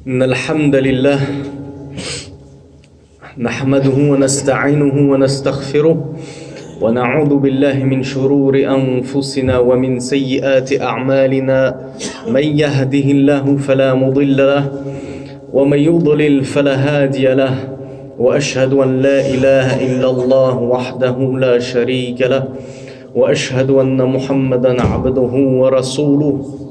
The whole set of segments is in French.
إن الحمد لله نحمده ونستعينه ونستغفره ونعوذ بالله من شرور أنفسنا ومن سيئات أعمالنا من يهده الله فلا مضل له ومن يضلل فلا هادي له وأشهد أن لا إله إلا الله وحده لا شريك له وأشهد أن محمدًا عبده ورسوله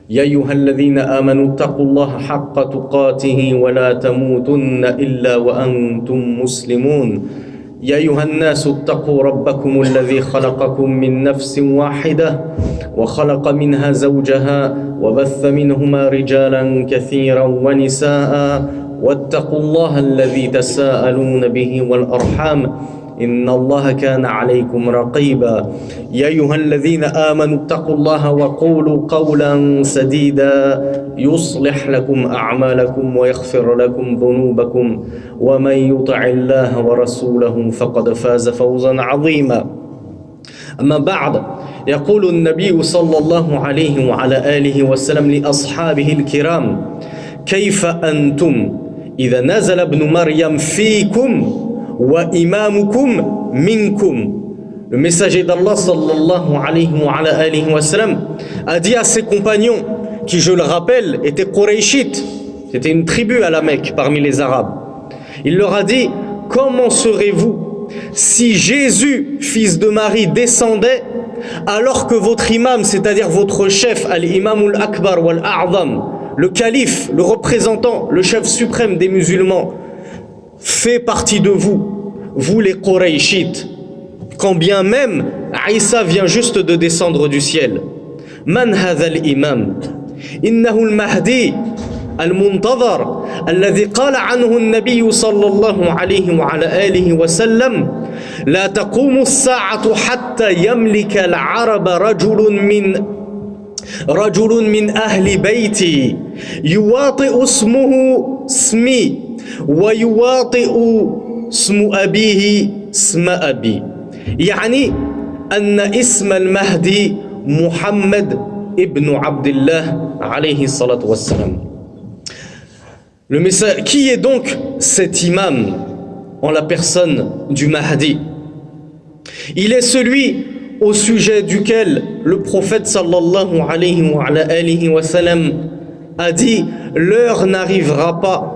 يا أيها الذين آمنوا اتقوا الله حق تقاته ولا تموتن إلا وأنتم مسلمون يا أيها الناس اتقوا ربكم الذي خلقكم من نفس واحدة وخلق منها زوجها وبث منهما رجالا كثيرا ونساء واتقوا الله الذي تساءلون به والأرحام إن الله كان عليكم رقيبا يا أيها الذين آمنوا اتقوا الله وقولوا قولا سديدا يصلح لكم أعمالكم ويغفر لكم ذنوبكم ومن يطع الله ورسوله فقد فاز فوزا عظيما أما بعد يقول النبي صلى الله عليه وعلى آله وسلم لأصحابه الكرام كيف أنتم إذا نزل ابن مريم فيكم وإمامكم منكم. Le messager d'Allah sallallahu alayhi wa sallam a dit à ses compagnons, qui je le rappelle étaient Qurayshites, c'était une tribu à la Mecque parmi les Arabes. Il leur a dit, comment serez-vous si Jésus, fils de Marie, descendait alors que votre imam, c'est-à-dire votre chef, al-imam al-akbar wal-a'zam, le calife, le représentant, le chef suprême des musulmans, fait partie de vous, vous les Qurayshites, quand bien même Isa vient juste de descendre du ciel. Man hadha al-imam? Innahu al-Mahdi al-Muntazar alladhi qala anhu an-nabiy sallallahu alayhi wa ala alihi wa sallam la taqumu as-sa'atu hatta yamlika al-araba rajulun min ahli bayti yuwati'u ismuhu ismi ويواطئ اسم أبيه اسم أبي يعني أن اسم المهدي محمد ابن عبد الله عليه الصلاة والسلام. Le message, qui est donc cet imam en la personne du Mahdi? Il est celui au sujet duquel le prophète sallallahu alayhi wa sallam a dit l'heure n'arrivera pas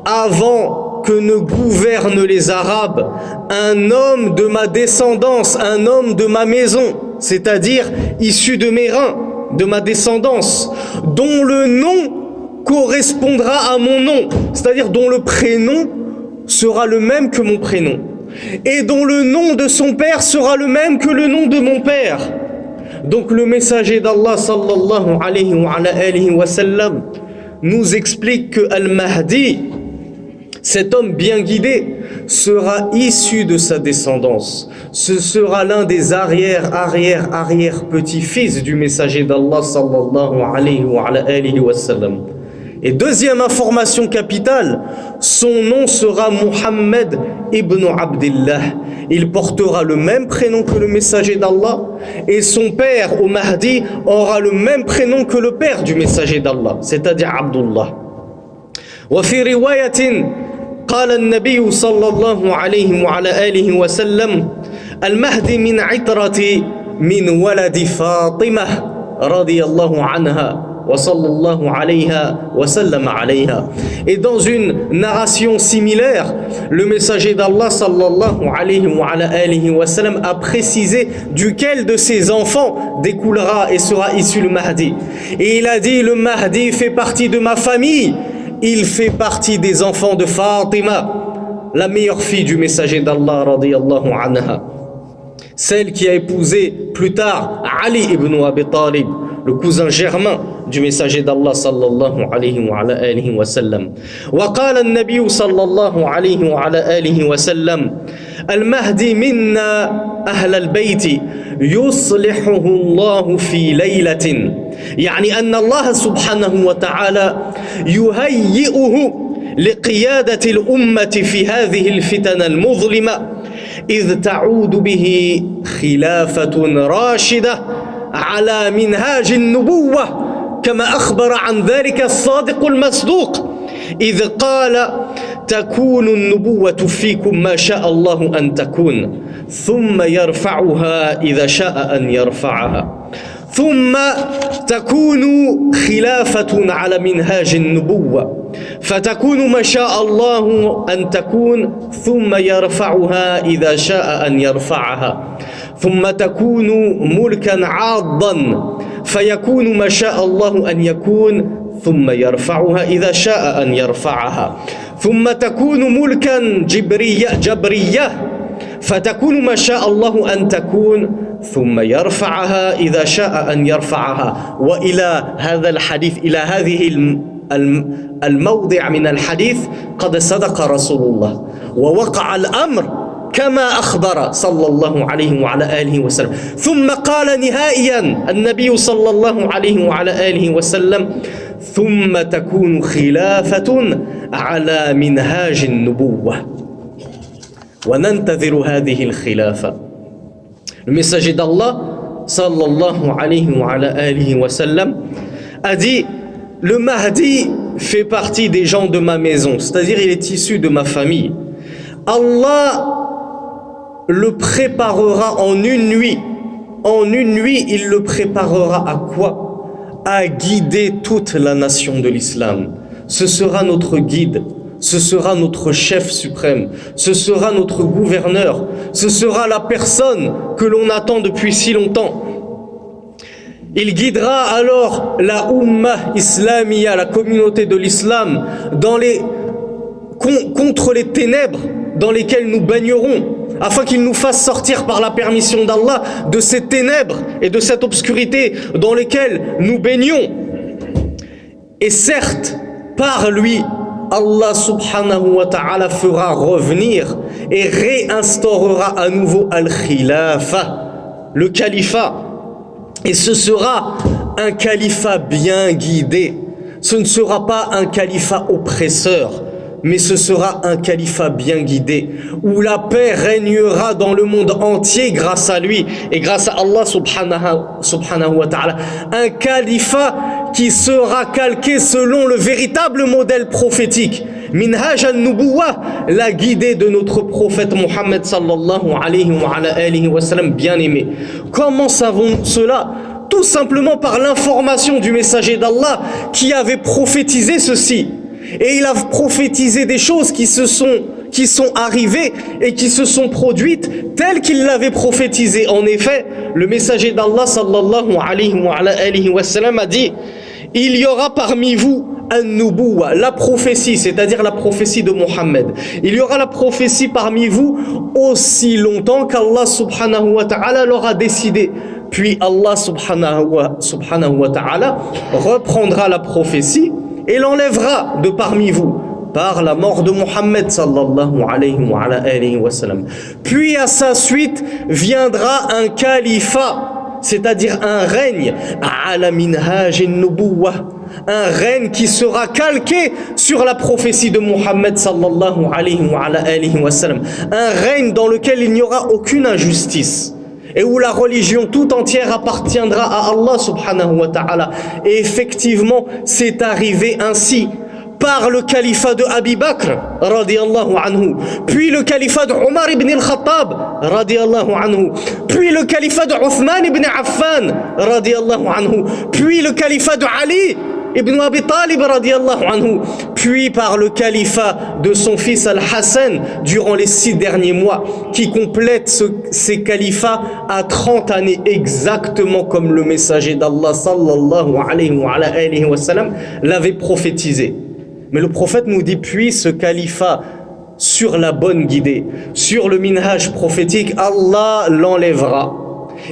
avant que ne gouverne les Arabes un homme de ma descendance, un homme de ma maison, c'est-à-dire issu de mes reins, de ma descendance, dont le nom correspondra à mon nom, c'est-à-dire dont le prénom sera le même que mon prénom, et dont le nom de son père sera le même que le nom de mon père. Donc le messager d'Allah sallallahu alayhi wa sallam nous explique que Al-Mahdi, cet homme bien guidé, sera issu de sa descendance. Ce sera l'un des arrière petits-fils du messager d'Allah sallallahu alayhi wa sallam. Et deuxième information capitale, son nom sera Muhammad ibn Abdillah. Il portera le même prénom que le messager d'Allah et son père au Mahdi aura le même prénom que le père du messager d'Allah, c'est-à-dire Abdullah. وفي رواية قال النبي صلى الله عليه وعلى آله وسلم المهدي من عترة من ولد فاطمة رضي الله عنها وصلى الله عليها وسلم عليها. Et dans une narration similaire, le messager d'Allah sallallahu alayhi wa sallam a précisé duquel de ses enfants découlera et sera issu le Mahdi. Et il a dit, le Mahdi fait partie de ma famille, il fait partie des enfants de Fatima, la meilleure fille du messager d'Allah radiyallahu anha, celle qui a épousé plus tard Ali ibn Abi Talib, le cousin germain du messager d'Allah sallallahu alayhi wa sallam. وقال النبي صلى الله عليه وعلى آله وسلم المهدي منا أهل البيت يصلحه الله في ليلة يعني أن الله سبحانه وتعالى يهيئه لقيادة الأمة في هذه الفتن المظلمة إذ تعود به خلافة راشدة على منهاج النبوة كما أخبر عن ذلك الصادق المصدوق إذ قال تكون النبوة فيكم ما شاء الله أن تكون ثم يرفعها إذا شاء أن يرفعها ثم تكون خلافة على منهاج النبوة فتكون ما شاء الله أن تكون ثم يرفعها إذا شاء أن يرفعها ثم تكون ملكا عاضا فيكون ما شاء الله أن يكون ثم يرفعها إذا شاء أن يرفعها ثم تكون ملكا جبرية فتكون ما شاء الله أن تكون ثم يرفعها إذا شاء أن يرفعها وإلى هذا الحديث إلى هذه الموضع من الحديث قد صدق رسول الله ووقع الأمر كما أخبر صلى الله عليه وعلى آله وسلم ثم قال نهائيا النبي صلى الله عليه وعلى آله وسلم ثم تكون خلافة على منهاج النبوة وننتظر هذه الخلافة. Le messager d'Allah sallallahu alayhi wa alihi wa sallam a dit le Mahdi fait partie des gens de ma maison, c'est-à-dire il est issu de ma famille. Allah le préparera en une nuit. En une nuit, il le préparera à quoi? À guider toute la nation de l'islam. Ce sera notre guide. Ce sera notre chef suprême, ce sera notre gouverneur, ce sera la personne que l'on attend depuis si longtemps. Il guidera alors la Ummah Islamiyya, la communauté de l'islam, contre les ténèbres dans lesquelles nous baignerons, afin qu'il nous fasse sortir par la permission d'Allah de ces ténèbres et de cette obscurité dans lesquelles nous baignons. Et certes, par lui, Allah subhanahu wa ta'ala fera revenir et réinstaurera à nouveau al-khilafa, le califat. Et ce sera un califat bien guidé. Ce ne sera pas un califat oppresseur, mais ce sera un califat bien guidé, où la paix régnera dans le monde entier grâce à lui et grâce à Allah subhanahu wa ta'ala. Un califat qui sera calqué selon le véritable modèle prophétique. Minhaj al-Nubuwah, la guidée de notre prophète Mohammed sallallahu alayhi wa sallam bien-aimé. Comment savons-nous cela? Tout simplement par l'information du messager d'Allah qui avait prophétisé ceci. Et il a prophétisé des choses qui sont arrivées et qui se sont produites telles qu'il l'avait prophétisé. En effet, le messager d'Allah sallallahu alayhi wa sallam a dit: il y aura parmi vous an-nubuwa, la prophétie, c'est-à-dire la prophétie de Mohammed. Il y aura la prophétie parmi vous aussi longtemps qu'Allah subhanahu wa ta'ala l'aura décidé. Puis Allah subhanahu wa ta'ala reprendra la prophétie et l'enlèvera de parmi vous par la mort de Mohammed sallallahu alayhi wa sallam. Puis à sa suite viendra un califat, c'est-à-dire un règne ala minhaj an-nubuwah, un règne qui sera calqué sur la prophétie de Mohammed sallallahu alayhi wa sallam, un règne dans lequel il n'y aura aucune injustice et où la religion tout entière appartiendra à Allah subhanahu wa ta'ala. Et effectivement, c'est arrivé ainsi par le califat de Abi Bakr radiyallahu anhu, puis le califat de Omar ibn al-Khattab radiyallahu anhu, puis le califat de Uthman ibn Affan radiyallahu anhu, puis le califat de Ali ibn Abi Talib radiyallahu anhu, puis par le califat de son fils Al-Hassan durant les 6 derniers mois, qui complète ces califats à 30 années exactement comme le messager d'Allah sallallahu alayhi wa sallam l'avait prophétisé. Mais le prophète nous dit: puis ce califat sur la bonne guidée, sur le minhaj prophétique, Allah l'enlèvera.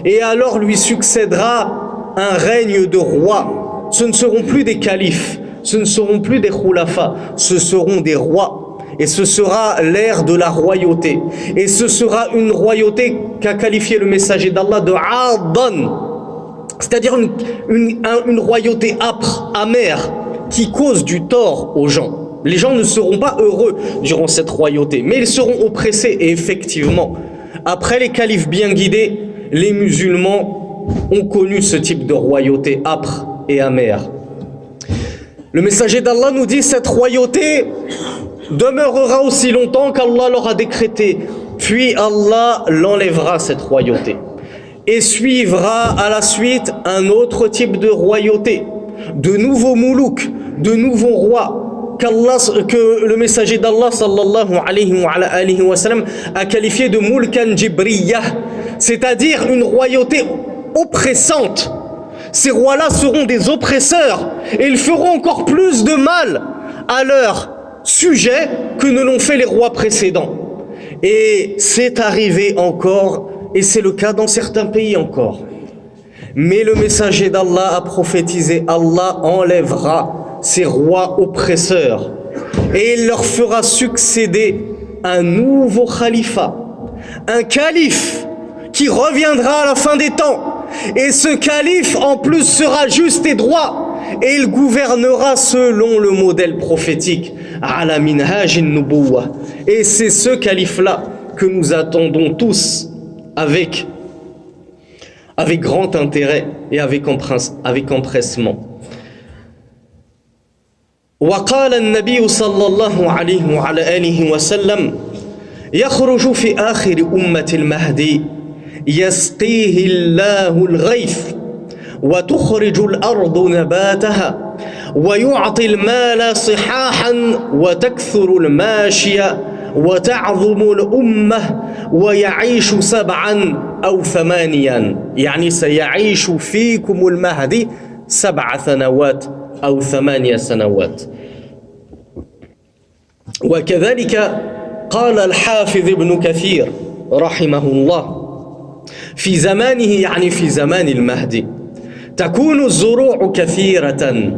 Et alors lui succédera un règne de rois. Ce ne seront plus des califes, ce ne seront plus des khulafas, ce seront des rois. Et ce sera l'ère de la royauté. Et ce sera une royauté qu'a qualifié le messager d'Allah de Addan, c'est-à-dire une royauté âpre, amère, qui cause du tort aux gens. Les gens ne seront pas heureux durant cette royauté, mais ils seront oppressés. Et effectivement, après les califes bien guidés, les musulmans ont connu ce type de royauté âpre et amère. Le messager d'Allah nous dit cette royauté demeurera aussi longtemps qu'Allah l'aura décrété. Puis Allah l'enlèvera cette royauté. Et suivra à la suite un autre type de royauté, de nouveaux moulouks, de nouveaux rois, que le messager d'Allah sallallahu alayhi wa sallam a qualifié de mulkan jibriyah, c'est-à-dire une royauté oppressante. Ces rois-là seront des oppresseurs et ils feront encore plus de mal à leur sujet que ne l'ont fait les rois précédents. Et c'est arrivé encore, et c'est le cas dans certains pays encore. Mais le messager d'Allah a prophétisé, Allah enlèvera ces rois oppresseurs et il leur fera succéder un nouveau khalifa, un calife qui reviendra à la fin des temps. Et ce calife en plus sera juste et droit et il gouvernera selon le modèle prophétique, ala minhaj an-nubuwah. Et c'est ce calife-là que nous attendons tous avec grand intérêt et avec empressement. وقال النبي صلى الله عليه وعلى آله وسلم يخرج في آخر أمة المهدي يسقيه الله الغيث وتخرج الأرض نباتها ويعطي المال صحاحا وتكثر الماشية وتعظم الأمة ويعيش 7 أو 8 يعني سيعيش فيكم المهدي 7 سنوات أو 8 سنوات. وكذلك قال الحافظ ابن كثير رحمه الله في زمانه يعني في زمان المهدي تكون الزروع كثيرة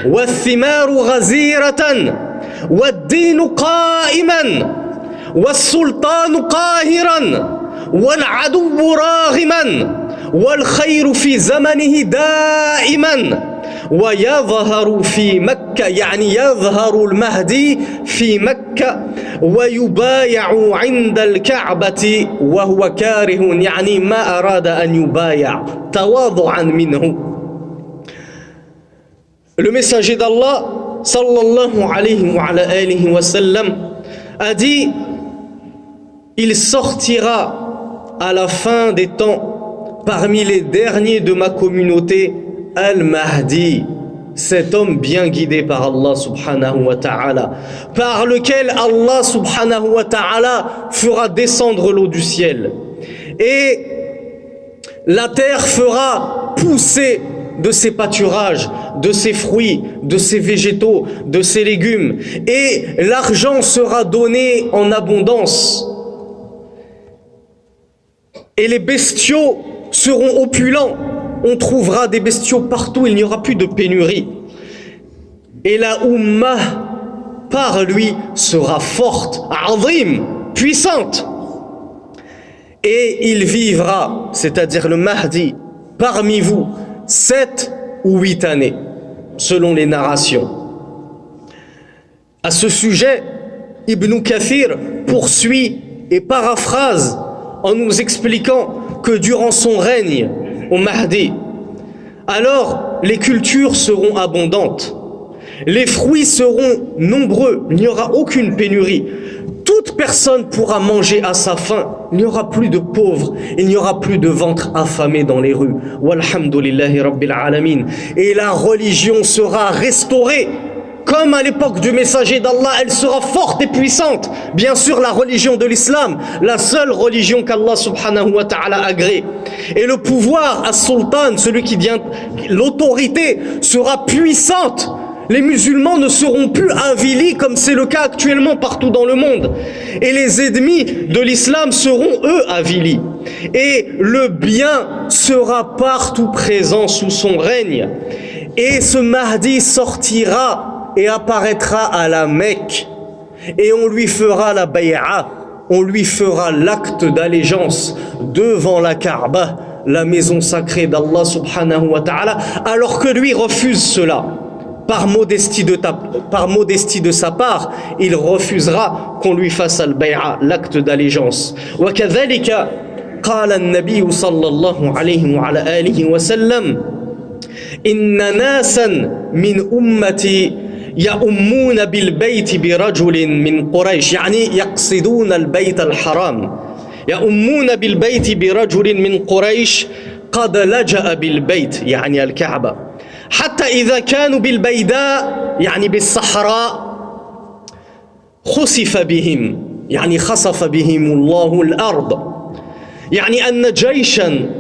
والثمار غزيرة والدين قائما والسلطان قاهرا والعدو راغما والخير في زمنه دائما ويظهر في مكة يعني يظهر المهدي في مكة ويبايع عند الكعبة وهو كاره يعني ما أراد أن يبايع تواضعا منه. Le messager d'Allah sallallahu alayhi wa sallam a dit: il sortira à la fin des temps parmi les derniers de ma communauté Al-Mahdi, cet homme bien guidé par Allah subhanahu wa ta'ala, par lequel Allah subhanahu wa ta'ala fera descendre l'eau du ciel. Et la terre fera pousser de ses pâturages, de ses fruits, de ses végétaux, de ses légumes. Et l'argent sera donné en abondance. Et les bestiaux seront opulents. On trouvera des bestiaux partout, il n'y aura plus de pénurie. Et la Ummah, par lui, sera forte, azim, puissante. Et il vivra, c'est-à-dire le Mahdi, parmi vous, 7 ou 8 années, selon les narrations. À ce sujet, Ibn Kathir poursuit et paraphrase en nous expliquant que durant son règne, au Mahdi, alors les cultures seront abondantes, les fruits seront nombreux, il n'y aura aucune pénurie, toute personne pourra manger à sa faim, il n'y aura plus de pauvres, il n'y aura plus de ventre affamé dans les rues. Walhamdulillahi Rabbil Alamin. Et la religion sera restaurée. Comme à l'époque du messager d'Allah, elle sera forte et puissante. Bien sûr, la religion de l'islam, la seule religion qu'Allah subhanahu wa ta'ala agrée. Et le pouvoir, as-sultan, celui qui vient, l'autorité sera puissante. Les musulmans ne seront plus avilis comme c'est le cas actuellement partout dans le monde. Et les ennemis de l'islam seront eux avilis. Et le bien sera partout présent sous son règne. Et ce Mahdi sortira et apparaîtra à la Mecque, et on lui fera la bay'a, on lui fera l'acte d'allégeance devant la Kaaba, la maison sacrée d'Allah subhanahu wa ta'ala, alors que lui refuse cela. Par modestie de sa part, il refusera qu'on lui fasse al-bay'a, l'acte d'allégeance. Wa kadhalika qala an-nabiy sallallahu alayhi wa ala alihi wa sallam إن ناسا من أمتي يؤمون بالبيت برجل من قريش يعني يقصدون البيت الحرام يؤمون بالبيت برجل من قريش قد لجأ بالبيت يعني الكعبة حتى إذا كانوا بالبيداء يعني بالصحراء خسف بهم يعني خسف بهم الله الأرض يعني أن جيشا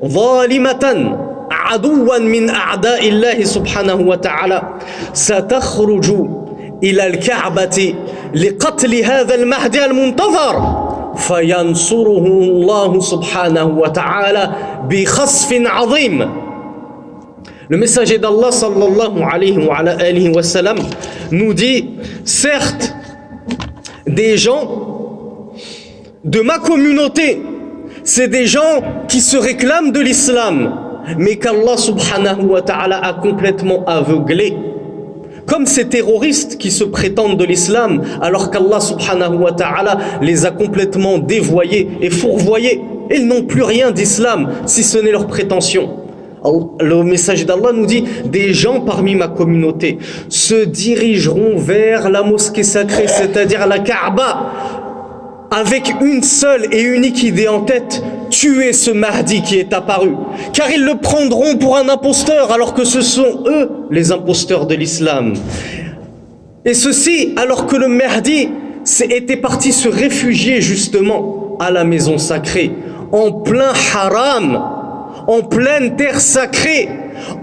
ظالمة عدوا من أعداء الله سبحانه وتعالى ستخرج إلى الكعبة لقتل هذا المهدي المنتظر فينصره الله سبحانه وتعالى بخسف عظيم. Le messager d'Allah sallallahu alayhi wa sallam nous dit, certes, des gens de ma communauté, c'est des gens qui se réclament de l'islam, mais qu'Allah subhanahu wa ta'ala a complètement aveuglé. Comme ces terroristes qui se prétendent de l'islam, alors qu'Allah subhanahu wa ta'ala les a complètement dévoyés et fourvoyés. Ils n'ont plus rien d'islam, si ce n'est leur prétention. Le message d'Allah nous dit, des gens parmi ma communauté se dirigeront vers la mosquée sacrée, c'est-à-dire la Kaaba, avec une seule et unique idée en tête, tuer ce Mahdi qui est apparu. Car ils le prendront pour un imposteur, alors que ce sont eux les imposteurs de l'islam. Et ceci alors que le Mahdi était parti se réfugier justement à la maison sacrée, en plein haram, en pleine terre sacrée,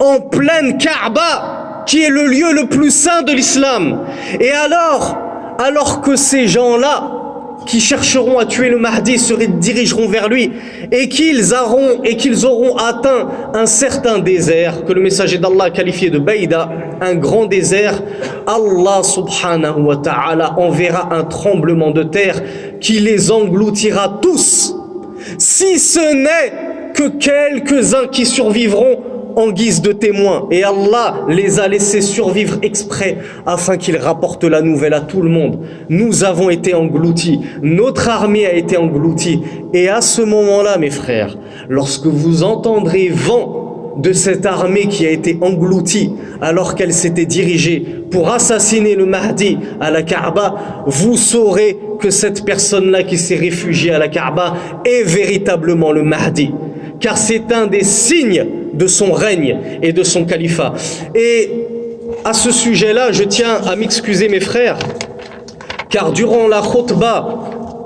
en pleine Kaaba, qui est le lieu le plus saint de l'islam. Et alors que ces gens-là, qui chercheront à tuer le Mahdi, se dirigeront vers lui, et qu'ils auront atteint un certain désert, que le messager d'Allah a qualifié de Baïda, un grand désert, Allah subhanahu wa ta'ala enverra un tremblement de terre qui les engloutira tous, si ce n'est que quelques-uns qui survivront en guise de témoins. Et Allah les a laissés survivre exprès afin qu'ils rapportent la nouvelle à tout le monde. Nous avons été engloutis, notre armée a été engloutie. Et à ce moment-là, mes frères, lorsque vous entendrez vent de cette armée qui a été engloutie alors qu'elle s'était dirigée pour assassiner le Mahdi à la Kaaba, vous saurez que cette personne-là qui s'est réfugiée à la Kaaba est véritablement le Mahdi. Car c'est un des signes de son règne et de son califat. Et à ce sujet-là, je tiens à m'excuser mes frères, car durant la khutbah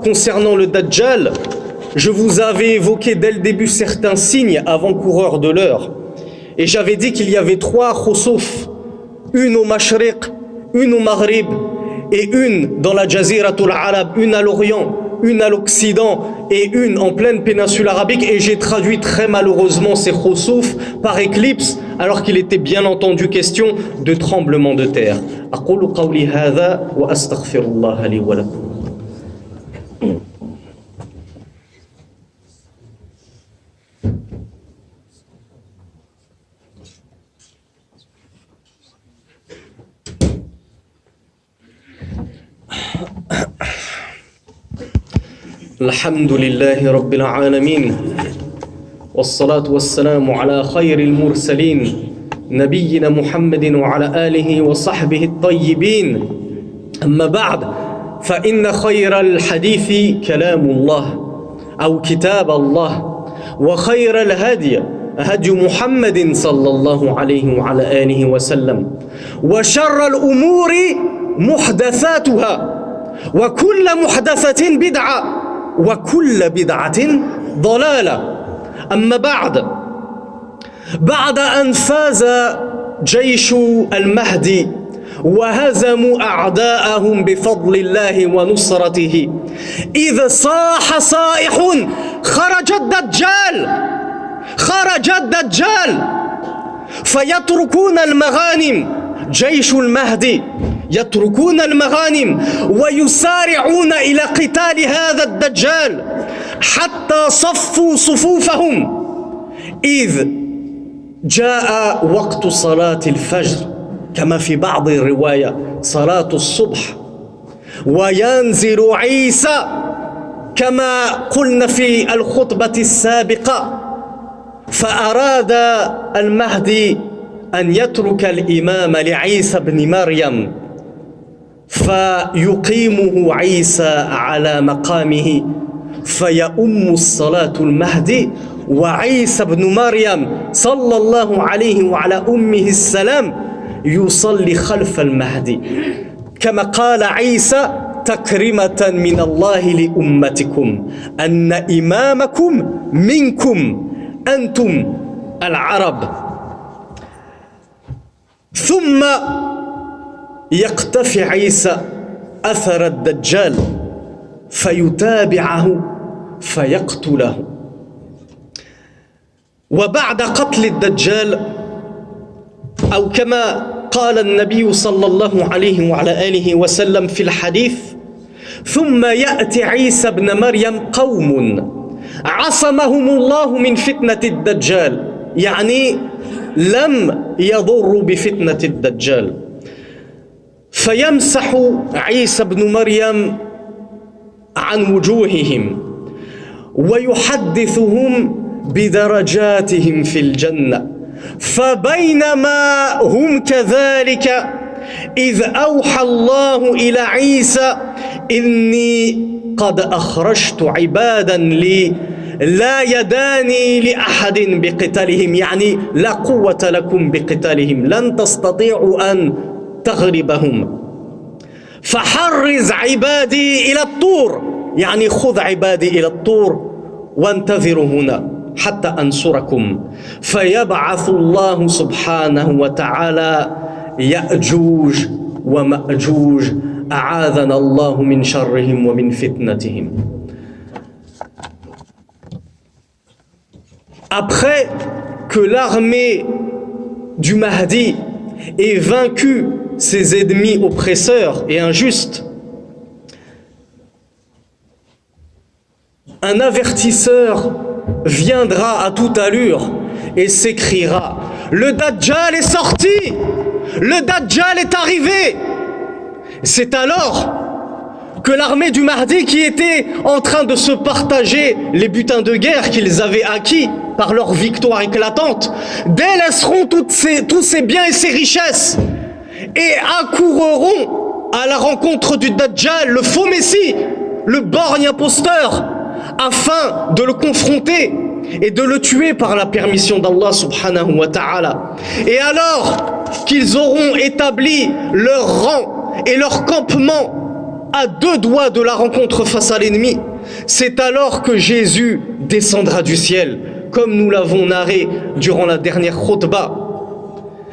concernant le Dajjal, je vous avais évoqué dès le début certains signes avant-coureurs de l'heure. Et j'avais dit qu'il y avait 3 khusuf, une au Mashriq, une au Maghrib et une dans la Jaziratul Arab, une à l'Orient, une à l'Occident et une en pleine péninsule arabique, et j'ai traduit très malheureusement ces khusuf par éclipse, alors qu'il était bien entendu question de tremblement de terre. Aqulu qawli hadha wa astaghfirullah li wa lakum. الحمد لله رب العالمين والصلاة والسلام على خير المرسلين نبينا محمد وعلى آله وصحبه الطيبين أما بعد فإن خير الحديث كلام الله أو كتاب الله وخير الهدي هدي محمد صلى الله عليه وعلى آله وسلم وشر الأمور محدثاتها وكل محدثة بدعة وكل بدعة ضلالة. أما بعد أن فاز جيش المهدي وهزموا أعداءهم بفضل الله ونصرته، إذ صاح صائح خرج الدجال فيتركون المغانم. جيش المهدي يتركون المغانم ويسارعون إلى قتال هذا الدجال حتى صفوا صفوفهم، إذ جاء وقت صلاة الفجر كما في بعض الرواية صلاة الصبح، وينزل عيسى كما قلنا في الخطبة السابقة. فأراد المهدي أن يترك الإمام لعيسى بن مريم فيقيمه عيسى على مقامه فيؤم الصلاة المهدي وعيسى بن مريم صلى الله عليه وعلى أمه السلام يصلي خلف المهدي كما قال عيسى تكرمة من الله لأمتكم أن إمامكم منكم أنتم العرب ثم يقتفي عيسى أثر الدجال فيتابعه فيقتله وبعد قتل الدجال أو كما قال النبي صلى الله عليه وعلى آله وسلم في الحديث ثم يأتي عيسى بن مريم قوم عصمهم الله من فتنة الدجال يعني لم يضروا بفتنة الدجال فيمسح عيسى بن مريم عن وجوههم ويحدثهم بدرجاتهم في الجنة فبينما هم كذلك إذ أوحى الله إلى عيسى إني قد أخرجت عبادا لي لا يداني لأحد بقتالهم يعني لا قوة لكم بقتالهم لن تستطيعوا أن تغلبهم فحرز عبادي إلى الطور يعني خذ عبادي إلى الطور وانتظروا هنا حتى أنصركم فيبعث الله سبحانه وتعالى يأجوج ومأجوج أعاذنا الله من شرهم ومن فتنتهم. Après que l'armée du Mahdi ait vaincu ses ennemis oppresseurs et injustes, un avertisseur viendra à toute allure et s'écriera « Le Dajjal est sorti! Le Dajjal est arrivé !» C'est alors que l'armée du Mahdi qui était en train de se partager les butins de guerre qu'ils avaient acquis par leur victoire éclatante, délaisseront tous ces biens et ces richesses et accourront à la rencontre du Dajjal, le faux Messie, le borgne imposteur, afin de le confronter et de le tuer par la permission d'Allah subhanahu wa ta'ala. Et alors qu'ils auront établi leur rang et leur campement à 2 doigts de la rencontre face à l'ennemi, c'est alors que Jésus descendra du ciel, comme nous l'avons narré durant la dernière khutbah.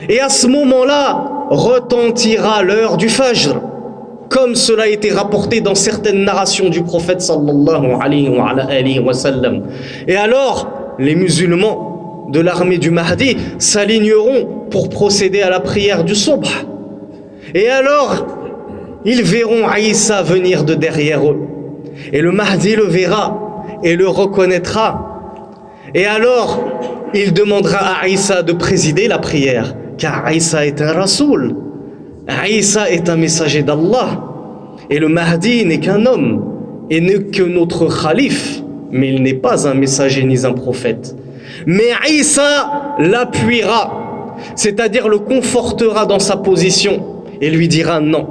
Et à ce moment-là, retentira l'heure du Fajr, comme cela a été rapporté dans certaines narrations du prophète sallallahu alayhi wa sallam. Et alors, les musulmans de l'armée du Mahdi s'aligneront pour procéder à la prière du Subh. Et alors, ils verront Aïssa venir de derrière eux. Et le Mahdi le verra et le reconnaîtra. Et alors, il demandera à Aïssa de présider la prière, car Aïssa est un Rasoul. Aïssa est un messager d'Allah. Et le Mahdi n'est qu'un homme et n'est que notre khalife, mais il n'est pas un messager ni un prophète. Mais Aïssa l'appuiera, c'est-à-dire le confortera dans sa position et lui dira non.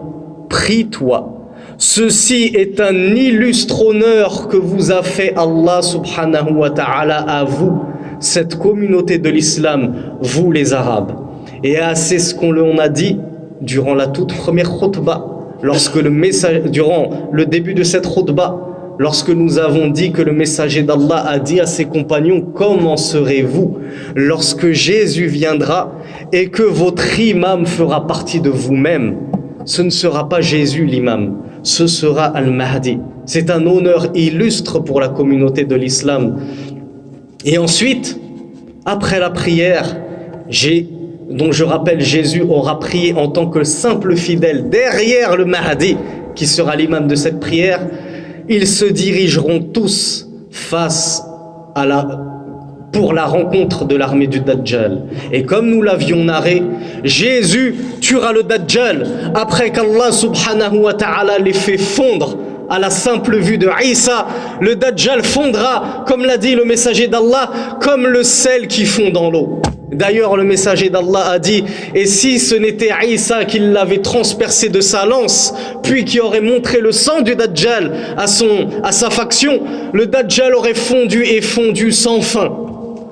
Prie-toi. Ceci est un illustre honneur que vous a fait Allah subhanahu wa ta'ala à vous, cette communauté de l'islam, vous les Arabes. Et c'est ce qu'on a dit durant la toute première khutbah, durant le début de cette khutbah, lorsque nous avons dit que le messager d'Allah a dit à ses compagnons, comment serez-vous lorsque Jésus viendra et que votre imam fera partie de vous-même? Ce ne sera pas Jésus l'imam, ce sera Al-Mahdi. C'est un honneur illustre pour la communauté de l'islam. Et ensuite, après la prière, donc je rappelle, Jésus aura prié en tant que simple fidèle derrière le Mahdi, qui sera l'imam de cette prière. Ils se dirigeront tous pour la rencontre de l'armée du Dajjal. Et comme nous l'avions narré, Jésus tuera le Dajjal après qu'Allah subhanahu wa ta'ala les fait fondre à la simple vue de Isa. Le Dajjal fondra, comme l'a dit le messager d'Allah, comme le sel qui fond dans l'eau. D'ailleurs, le messager d'Allah a dit, et si ce n'était Isa qui l'avait transpercé de sa lance, puis qui aurait montré le sang du Dajjal à sa faction, le Dajjal aurait fondu et fondu sans fin.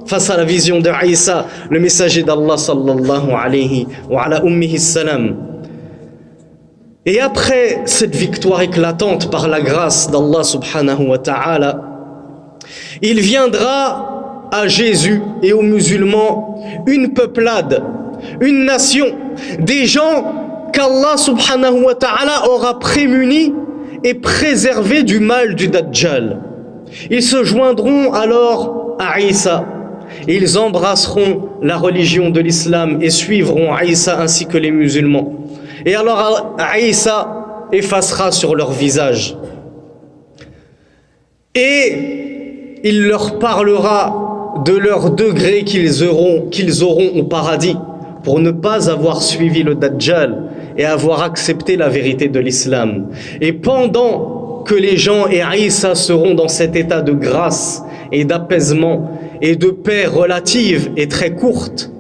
Face à la vision de Isa, le messager d'Allah sallallahu alayhi wa ala ummihi salam. Et après cette victoire éclatante par la grâce d'Allah subhanahu wa ta'ala, il viendra à Jésus et aux musulmans une peuplade, une nation, des gens qu'Allah subhanahu wa ta'ala aura prémunis et préservés du mal du Dajjal. Ils se joindront alors à Isa. Ils embrasseront la religion de l'islam et suivront Isa ainsi que les musulmans. Et alors Isa effacera sur leur visage. Et il leur parlera de leur degré qu'ils auront au paradis pour ne pas avoir suivi le Dajjal et avoir accepté la vérité de l'islam. Et pendant que les gens et Isa seront dans cet état de grâce et d'apaisement et de paix relative et très courte,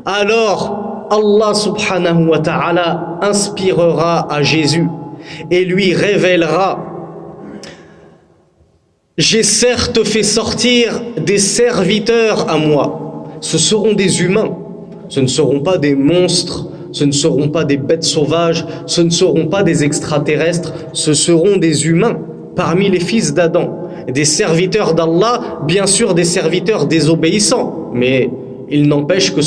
alors Allah subhanahu wa ta'ala inspirera à Jésus et lui révélera: j'ai certes fait sortir des serviteurs à moi. Ce seront des humains, ce ne seront pas des monstres, ce ne seront pas des bêtes sauvages, ce ne seront pas des extraterrestres, ce seront des humains parmi les fils d'Adam, des serviteurs d'Allah, bien sûr des serviteurs désobéissants, mais il n'empêche que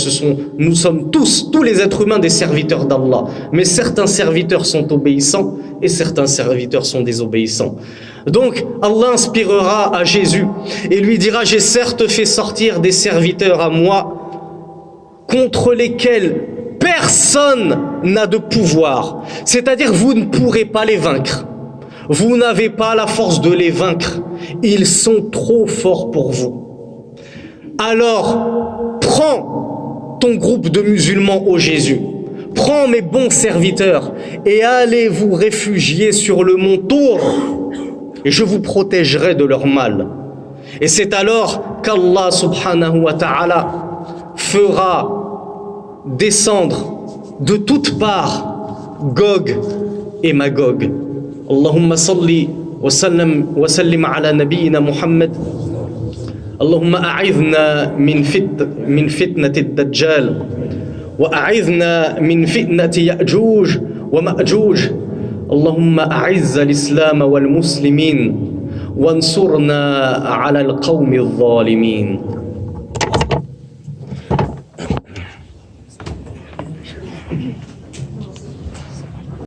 nous sommes tous les êtres humains des serviteurs d'Allah, mais certains serviteurs sont obéissants et certains serviteurs sont désobéissants. Donc Allah inspirera à Jésus et lui dira: j'ai certes fait sortir des serviteurs à moi contre lesquels personne n'a de pouvoir, c'est-à-dire vous ne pourrez pas les vaincre, vous n'avez pas la force de les vaincre, ils sont trop forts pour vous. Alors prends ton groupe de musulmans, ô Jésus, prends mes bons serviteurs et allez vous réfugier sur le mont Tour et je vous protégerai de leur mal. Et c'est alors qu'Allah subhanahu wa ta'ala fera descendre de toutes parts Gog et Magog. Allahumma salli wa sallim ala nabiyyina Muhammad. اللهم أعذنا من فتنة الدجال وأعذنا من فتنة يأجوج ومأجوج. اللهم أعز الإسلام والمسلمين وانصرنا على القوم الظالمين.